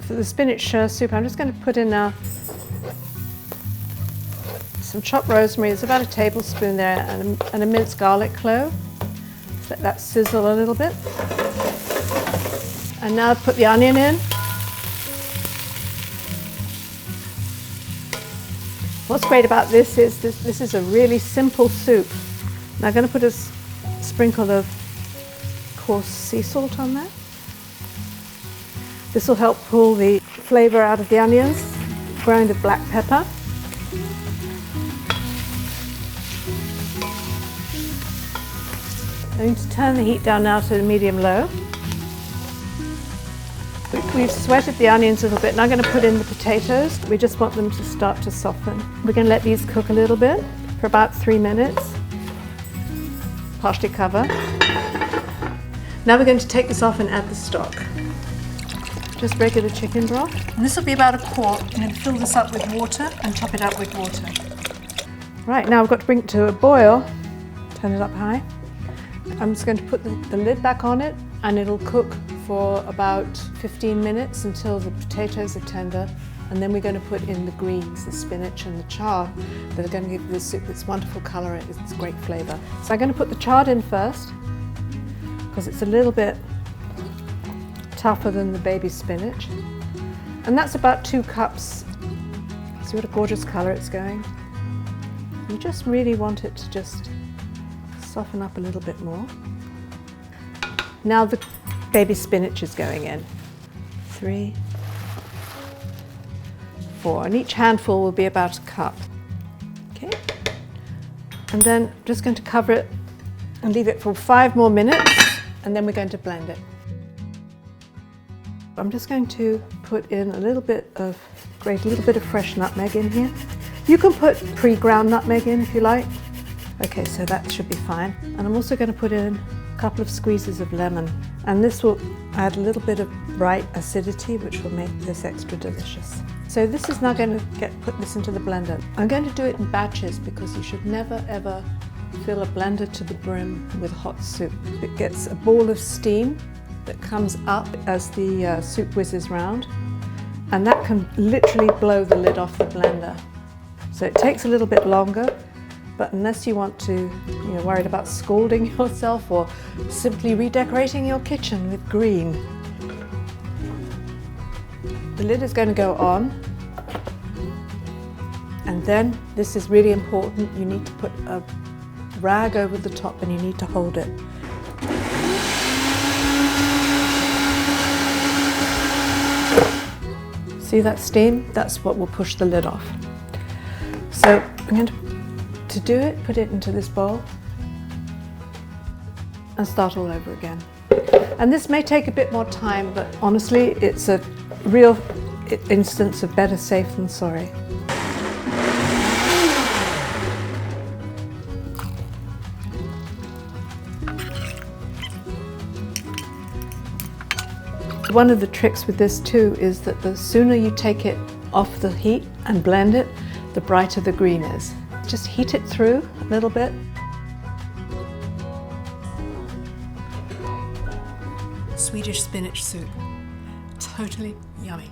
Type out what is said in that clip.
for the spinach soup, I'm just going to put in now some chopped rosemary. It's about a tablespoon there, and a minced garlic clove. Let that sizzle a little bit. And now put the onion in. What's great about this is this is a really simple soup. Now I'm going to put a sprinkle of coarse sea salt on there. This will help pull the flavour out of the onions. Grind of black pepper. I'm going to turn the heat down now to medium-low. We've sweated the onions a little bit. Now I'm going to put in the potatoes. We just want them to start to soften. We're going to let these cook a little bit for about 3 minutes. Partially cover. Now we're going to take this off and add the stock. Just regular chicken broth. And this will be about a quart. I'm going to fill this up with water and top it up with water. Right, now I've got to bring it to a boil. Turn it up high. I'm just going to put the lid back on it, and it'll cook for about 15 minutes until the potatoes are tender, and then we're going to put in the greens, the spinach and the chard, that are going to give this soup its wonderful colour and its great flavour. So I'm going to put the chard in first, because it's a little bit tougher than the baby spinach, and that's about 2 cups. See what a gorgeous colour it's going. You just really want it to just soften up a little bit more. Now the baby spinach is going in. 3, 4, and each handful will be about a cup. Okay, and then I'm just going to cover it and leave it for 5 more minutes, and then we're going to blend it. I'm just going to put in grate a little bit of fresh nutmeg in here. You can put pre-ground nutmeg in if you like. Okay, so that should be fine. And I'm also going to put in a couple of squeezes of lemon. And this will add a little bit of bright acidity, which will make this extra delicious. So this is now going to put this into the blender. I'm going to do it in batches because you should never ever fill a blender to the brim with hot soup. It gets a ball of steam that comes up as the soup whizzes round, and that can literally blow the lid off the blender. So it takes a little bit longer. But unless you want to, you're worried about scalding yourself or simply redecorating your kitchen with green. The lid is going to go on, and then this is really important. You need to put a rag over the top and you need to hold it. See that steam? That's what will push the lid off. So I'm going to do it, put it into this bowl and start all over again. And this may take a bit more time, but honestly, it's a real instance of better safe than sorry. One of the tricks with this too is that the sooner you take it off the heat and blend it, the brighter the green is. Just heat it through a little bit. Swedish spinach soup. Totally yummy.